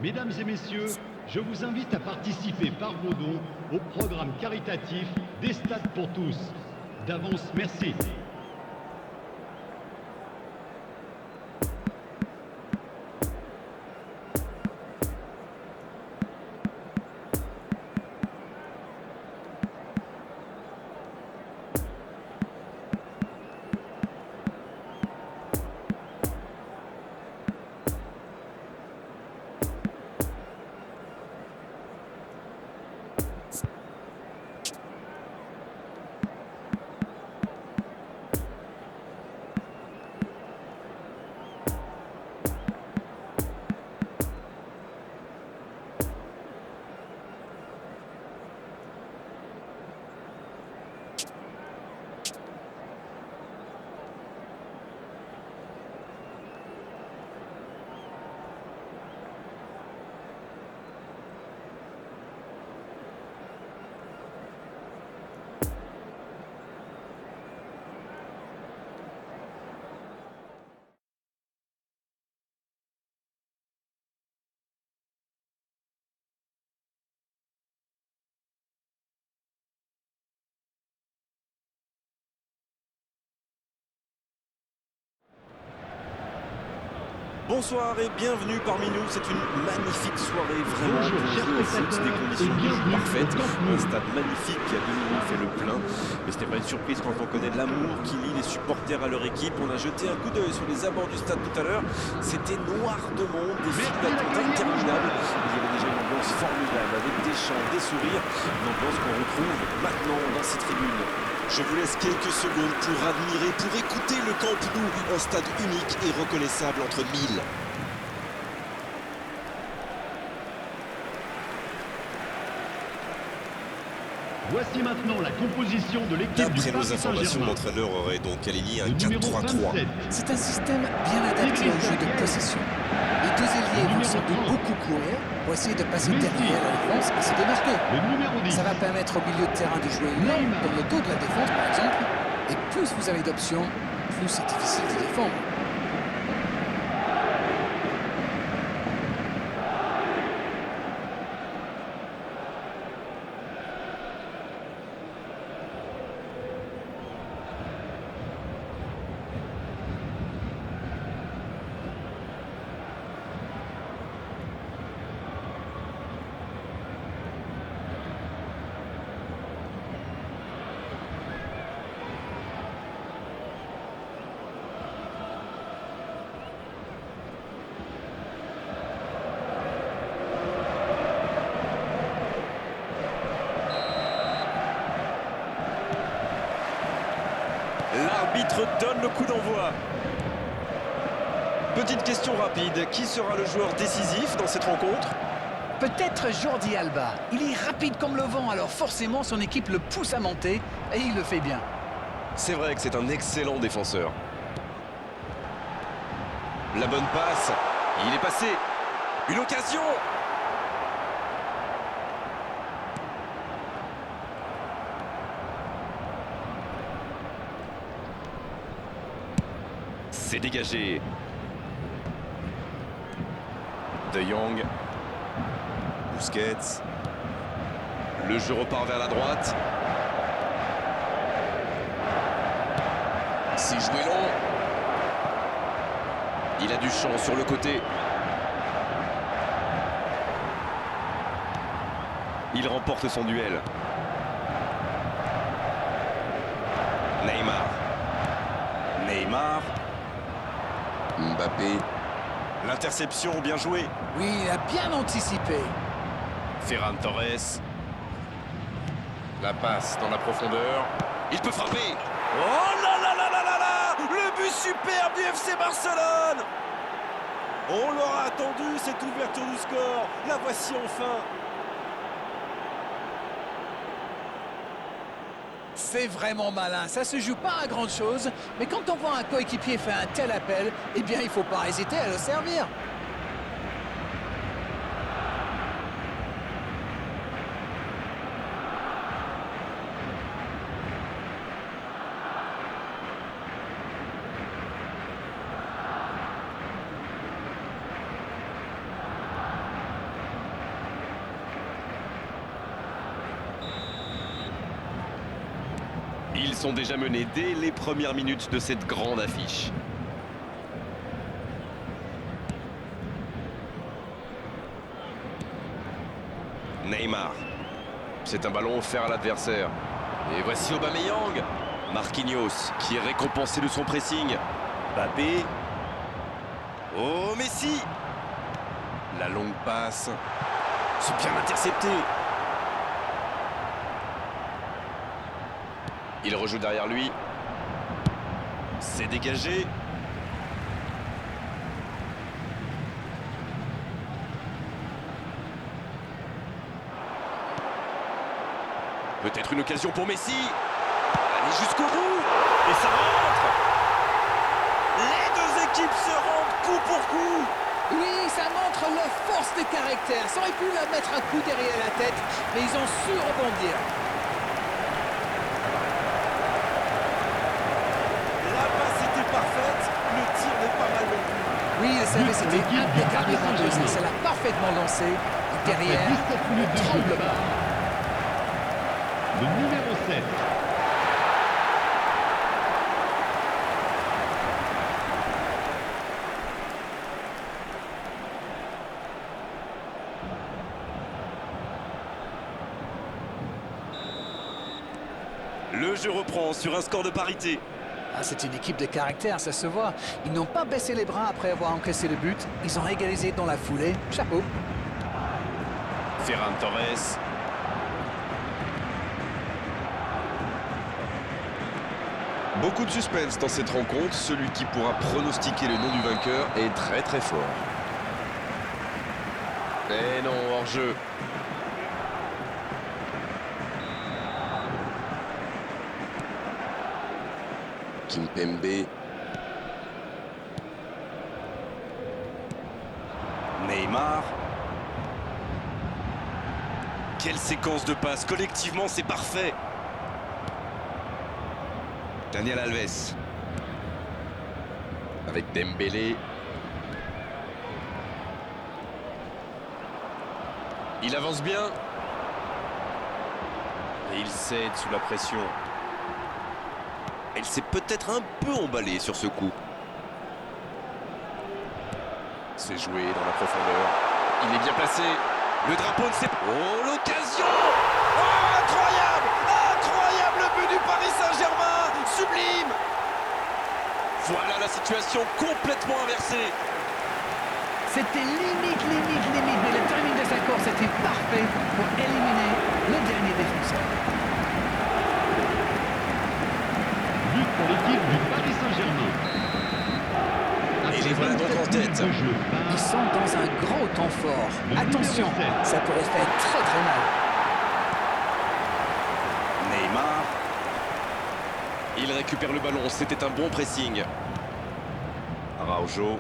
Mesdames et messieurs, je vous invite à participer par vos dons au programme caritatif des Stades pour tous. D'avance, merci. Bonsoir et bienvenue parmi nous, c'est une magnifique soirée vraiment Bonjour, pour chers jouer au foot, des spectateurs, conditions et de jeu bienvenue parfaites, au Camp Nou. un stade magnifique qui a de nouveau fait le plein, mais ce n'est pas une surprise quand on connaît l'amour qui lie les supporters à leur équipe. On a jeté un coup d'œil sur les abords du stade tout à l'heure, c'était noir de monde, des files d'attente interminables, il y avait déjà une ambiance formidable avec des chants, des sourires, une ambiance qu'on retrouve maintenant dans ces tribunes. Je vous laisse quelques secondes pour admirer, pour écouter le Camp Nou, un stade unique et reconnaissable entre mille. Voici maintenant la composition de l'équipe du D'après nos Paris informations, Saint-Germain. l'entraîneur aurait donc aligné un Le numéro 4-3-3. 27, C'est un système bien adapté au jeu de possession. Les deux ailiers vont sans doute beaucoup courir pour essayer de passer derrière la défense et se démarquer. le numéro 10, Ça va permettre au milieu de terrain de jouer long dans le dos de la défense par exemple. Et plus vous avez d'options, plus c'est difficile de défendre. L'arbitre donne le coup d'envoi. Petite question rapide, qui sera le joueur décisif dans cette rencontre? Peut-être Jordi Alba. Il est rapide comme le vent, alors forcément son équipe le pousse à monter et il le fait bien. C'est vrai que c'est un excellent défenseur. La bonne passe, il est passé. Une occasion. C'est dégagé. De Jong. Busquets. Le jeu repart vers la droite. C'est joué long. Il a du champ sur le côté. Il remporte son duel. Neymar. Neymar. Mbappé. L'interception, bien joué. Oui, il a bien anticipé. Ferran Torres. La passe dans la profondeur. Il peut frapper. Oh là là là là là là! Le but superbe du FC Barcelone! On l'aura attendu, cette ouverture du score. La voici enfin. C'est vraiment malin, ça se joue pas à grand chose, mais quand on voit un coéquipier faire un tel appel, eh bien il faut pas hésiter à le servir. Ils sont déjà menés dès les premières minutes de cette grande affiche. Neymar. C'est un ballon offert à l'adversaire. Et voici Aubameyang. Marquinhos qui est récompensé de son pressing. Mbappé. Oh, Messi. La longue passe. C'est bien intercepté. Il rejoue derrière lui. C'est dégagé. Peut-être une occasion pour Messi. Allez jusqu'au bout. Et ça rentre. Les deux équipes se rendent coup pour coup. Oui, ça montre leur force de caractère. Ça aurait pu leur mettre un coup derrière la tête, mais ils ont su rebondir. La passe était parfaite. Le tir n'est pas mal non plus. Oui, le service était impeccablement dosé. Ça l'a parfaitement lancé. Et derrière, Après 17 minutes de jeu, tremble pas. le numéro 7. Le jeu reprend sur un score de parité. Ah, c'est une équipe de caractère, ça se voit. Ils n'ont pas baissé les bras après avoir encaissé le but. Ils ont égalisé dans la foulée. Chapeau. Ferran Torres. Beaucoup de suspense dans cette rencontre. Celui qui pourra pronostiquer le nom du vainqueur est très très fort. Et non, hors-jeu. Kimpembe. Neymar. Quelle séquence de passes. Collectivement, c'est parfait. Daniel Alves. Avec Dembélé. Il avance bien. Et il cède sous la pression. Il s'est peut-être un peu emballé sur ce coup. C'est joué dans la profondeur. Il est bien placé. Le drapeau ne s'est pas... Oh, l'occasion! Oh, incroyable! Incroyable le but du Paris Saint-Germain! Sublime! Voilà la situation complètement inversée. C'était limite, mais le timing de sa course était parfait pour éliminer le dernier défenseur. But pour l'équipe du Paris Saint-Germain. Et les voilà donc en tête. Ils sont dans un gros temps fort. Attention, ça pourrait faire très très mal. Neymar. Il récupère le ballon, c'était un bon pressing. Araujo.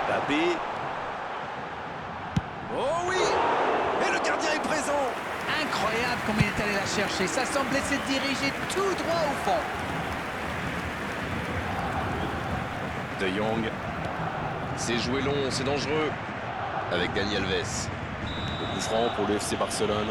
Mbappé. Oh oui! Et le gardien est présent! Incroyable comme il est allé la chercher. Ça semblait se diriger tout droit au fond. De Jong. C'est joué long, c'est dangereux. Avec Dani Alves. Le coup franc pour le FC Barcelone.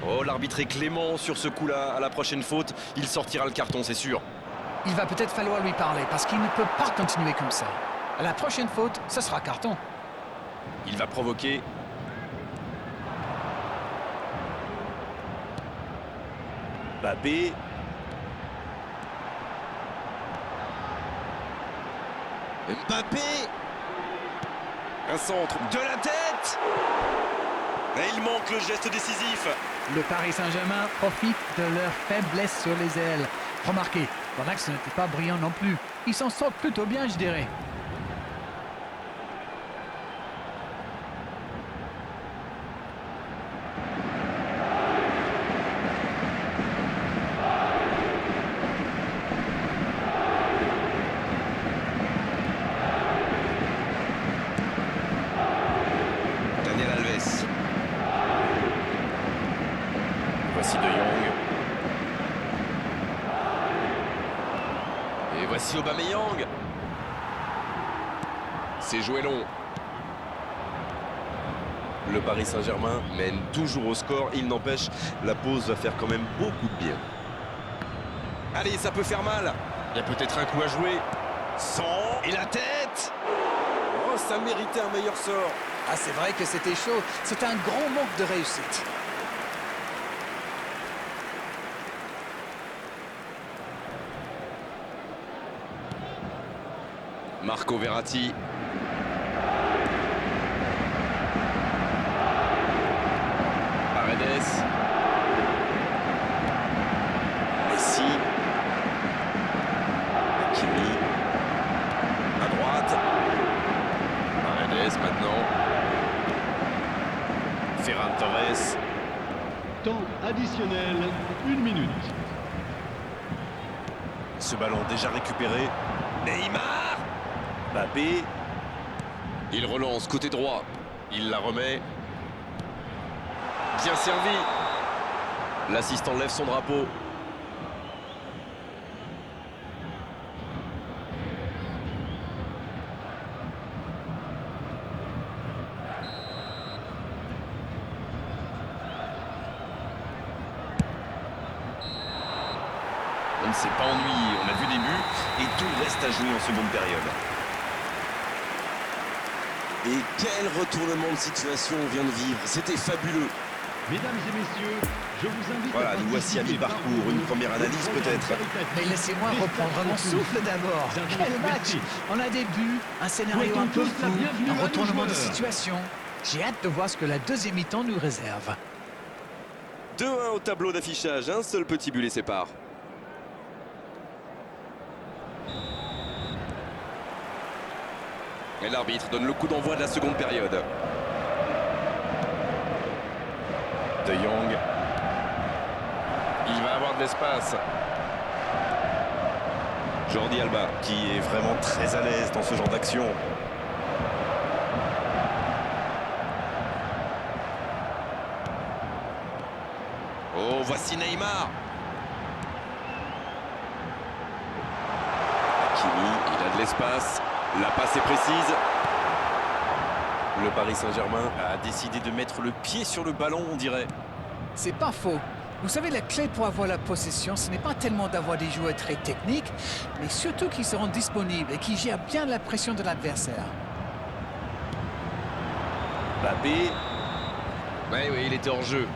Oh, l'arbitre est clément sur ce coup-là. À la prochaine faute, il sortira le carton, c'est sûr. Il va peut-être falloir lui parler parce qu'il ne peut pas continuer comme ça. À la prochaine faute, ce sera carton. Il va provoquer. Mbappé. Mbappé. Un centre de la tête. Et il manque le geste décisif. Le Paris Saint-Germain profite de leur faiblesse sur les ailes. Remarquez, voilà que ce n'était pas brillant non plus. Ils s'en sortent plutôt bien, je dirais. voici De Jong. Et voici Aubameyang. C'est joué long. Le Paris Saint-Germain mène toujours au score. Il n'empêche, la pause va faire quand même beaucoup de bien. Allez, ça peut faire mal. Il y a peut-être un coup à jouer. Et la tête. Oh, ça méritait un meilleur sort. Ah, c'est vrai que c'était chaud. C'est un grand manque de réussite. Marco Verratti. Paredes. Messi. Hakimi. À droite. Paredes maintenant. Ferran Torres. Temps additionnel, 1 minute. Ce ballon déjà récupéré. Neymar. Mbappé. Il relance côté droit. Il la remet. Bien servi. L'assistant lève son drapeau. On ne s'est pas ennuyé. On a vu des buts et tout reste à jouer en seconde période. Et quel retournement de situation on vient de vivre. C'était fabuleux. Mesdames et messieurs, je vous invite Voilà, à nous voici à participer mi-parcours. par Une première analyse au peut-être. caritatif Mais laissez-moi des reprendre stades mon pour tous. souffle d'abord. Nous avons Quel match! merci. On a des buts, un scénario Souhaitons un peu tous la fou, bienvenue à un nos retournement de joueurs. situation. J'ai hâte de voir ce que la deuxième mi-temps nous réserve. 2-1 au tableau d'affichage. Un seul petit but les sépare. Et l'arbitre donne le coup d'envoi de la seconde période. De Jong. Il va avoir de l'espace. Jordi Alba, qui est vraiment très à l'aise dans ce genre d'action. Oh, voici Neymar. Hakimi, il a de l'espace. La passe est précise. Le Paris Saint-Germain a décidé de mettre le pied sur le ballon, on dirait. C'est pas faux. Vous savez, la clé pour avoir la possession, ce n'est pas tellement d'avoir des joueurs très techniques, mais surtout qui seront disponibles et qui gèrent bien la pression de l'adversaire. Mbappé. Oui, il était hors jeu.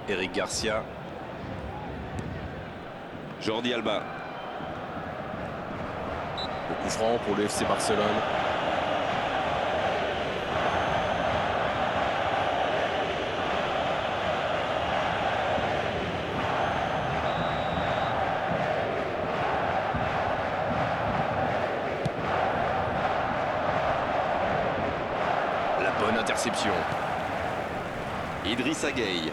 Eric Garcia. Jordi Alba. Au coup franc pour le FC Barcelone. La bonne interception. Idrissa Gueye.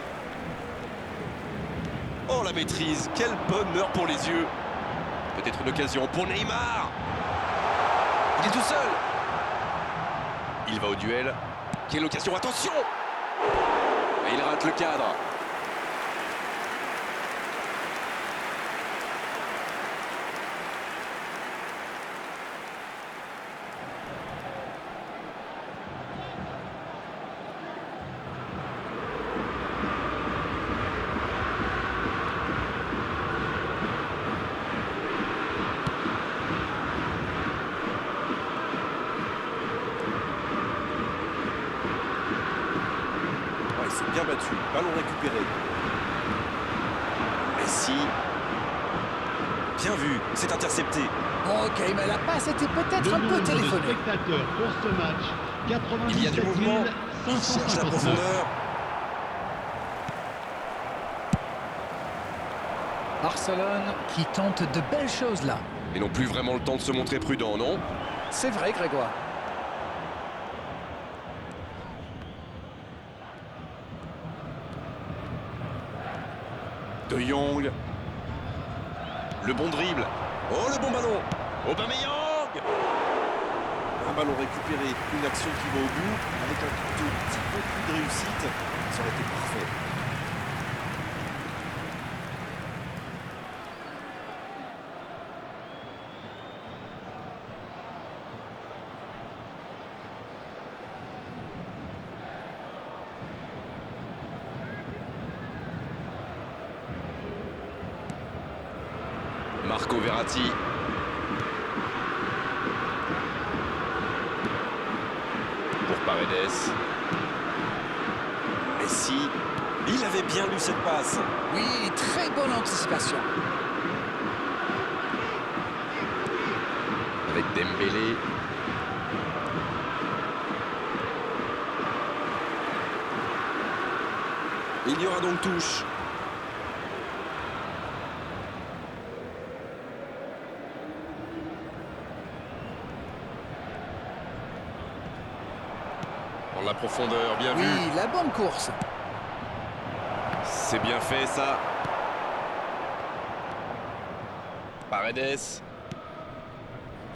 Oh, la maîtrise, quel bonheur pour les yeux. Peut-être une occasion pour Neymar. Il est tout seul. Il va au duel. Quelle occasion, attention. Et il rate le cadre. Bien battu, ballon récupéré. Messi. Bien vu, c'est intercepté. Ok, mais la passe était peut-être Le un peu nombre de téléphonée. spectateurs pour ce match, Il y a du 97 mouvement. Il cherche la 559. profondeur. Barcelone qui tente de belles choses là. Ils n'ont plus vraiment le temps de se montrer prudents, non? C'est vrai, Grégoire. De Jong. Le bon dribble. Oh, le bon ballon. Aubameyang. Un ballon récupéré, une action qui va au bout. Avec un tout petit peu plus de réussite, ça aurait été parfait. Marco Verratti. Pour Paredes. Messi. Il avait bien lu cette passe. Oui, très bonne anticipation. Avec Dembélé. Il y aura donc touche. Dans la profondeur, bien vu. Oui, la bonne course. C'est bien fait, ça. Paredes.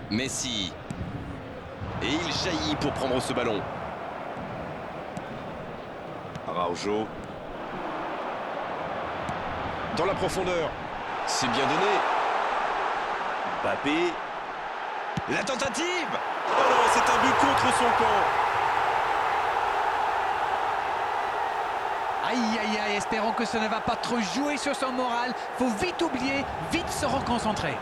Messi. Et il jaillit pour prendre ce ballon. Araujo. Dans la profondeur. C'est bien donné. Mbappé. La tentative. Oh non, c'est un but contre son camp. Aïe, aïe, aïe, espérons que ça ne va pas trop jouer sur son moral. Faut vite oublier, vite se reconcentrer.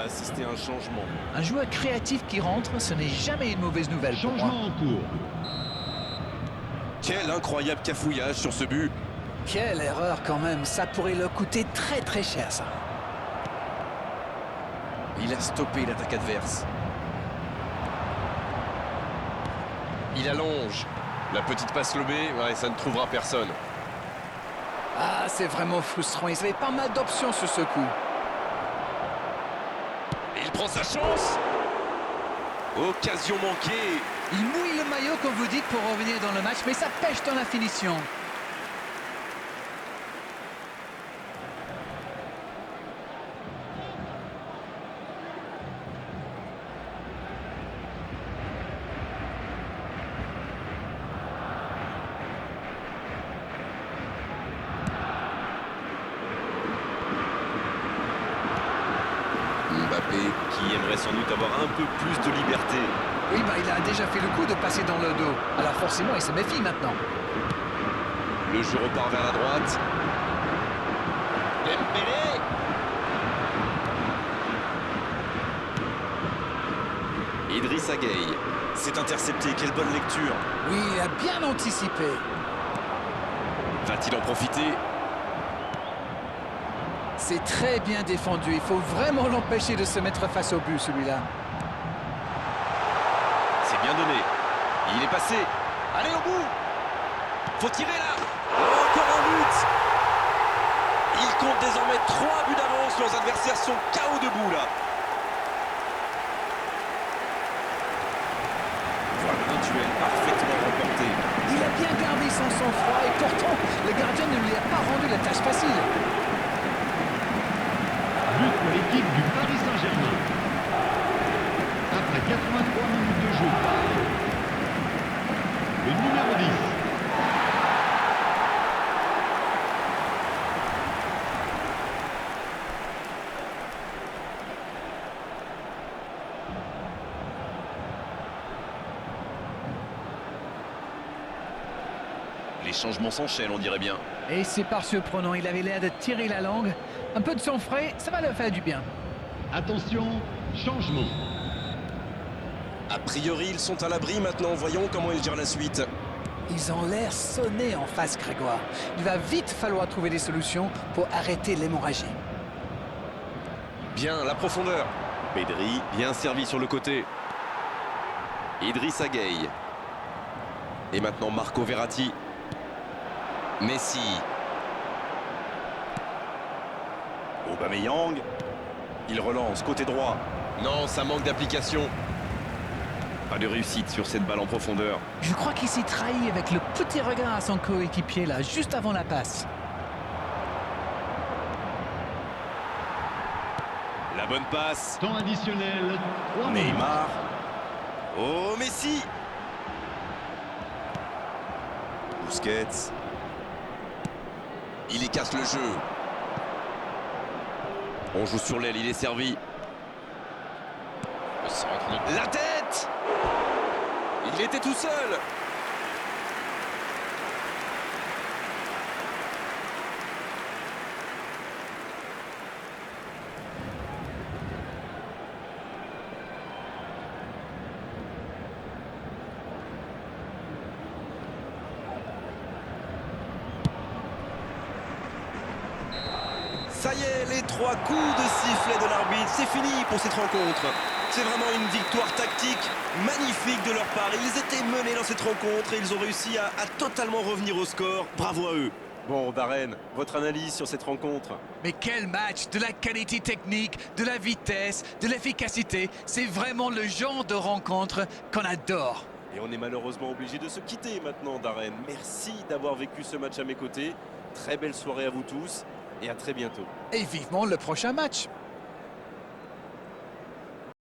Assister à un changement. Un joueur créatif qui rentre, ce n'est jamais une mauvaise nouvelle pour moi. Changement en cours. Quel incroyable cafouillage sur ce but. Quelle erreur quand même, ça pourrait leur coûter très très cher ça. Il a stoppé l'attaque adverse. Il allonge. La petite passe lobée, ouais, ça ne trouvera personne. Ah, c'est vraiment frustrant, ils avaient pas mal d'options sur ce coup. Il prend sa chance. Occasion manquée. Il mouille le maillot, comme vous dites, pour revenir dans le match, mais ça pêche dans la finition. Mbappé qui aimerait sans doute avoir un peu plus de liberté. Oui, bah il a déjà fait le coup de passer dans le dos. Alors forcément, il se méfie maintenant. Le jeu repart vers la droite. Dembélé. Idrissa Gueye. C'est intercepté, quelle bonne lecture. Oui, il a bien anticipé. Va-t-il en profiter? C'est très bien défendu, il faut vraiment l'empêcher de se mettre face au but celui-là. C'est bien donné. Il est passé. Allez au bout. Faut tirer là. Encore un but. Il compte désormais 3 buts d'avance. Leurs adversaires sont KO debout là. Voilà un duel parfaitement remporté. Il a bien gardé son sang-froid et pourtant, le gardien ne lui a pas rendu la tâche facile. But pour l'équipe du Paris Saint-Germain. Après 83 minutes de jeu par le numéro 10. Les changements s'enchaînent, on dirait bien. Et c'est pas surprenant, il avait l'air de tirer la langue. Un peu de sang frais, ça va leur faire du bien. Attention, changement. A priori, ils sont à l'abri maintenant. Voyons comment ils gèrent la suite. Ils ont l'air sonnés en face, Grégoire. Il va vite falloir trouver des solutions pour arrêter l'hémorragie. Bien, la profondeur. Pedri, bien servi sur le côté. Idrissa Gueye. Et maintenant Marco Verratti. Messi. Aubameyang. Il relance côté droit. Non, ça manque d'application. Pas de réussite sur cette balle en profondeur. Je crois qu'il s'est trahi avec le petit regard à son coéquipier là, juste avant la passe. La bonne passe. Temps additionnel, 3 minutes. Neymar. Oh, Messi. Busquets. Il casse le jeu. On joue sur l'aile, il est servi. La tête. Il était tout seul. Ça y est, les 3 coups de sifflet de l'arbitre, c'est fini pour cette rencontre. C'est vraiment une victoire tactique magnifique de leur part. Ils étaient menés dans cette rencontre et ils ont réussi à totalement revenir au score. Bravo à eux. Bon, Darren, votre analyse sur cette rencontre? Mais quel match! De la qualité technique, de la vitesse, de l'efficacité. C'est vraiment le genre de rencontre qu'on adore. Et on est malheureusement obligé de se quitter maintenant, Darren. Merci d'avoir vécu ce match à mes côtés. Très belle soirée à vous tous et à très bientôt. Et vivement le prochain match.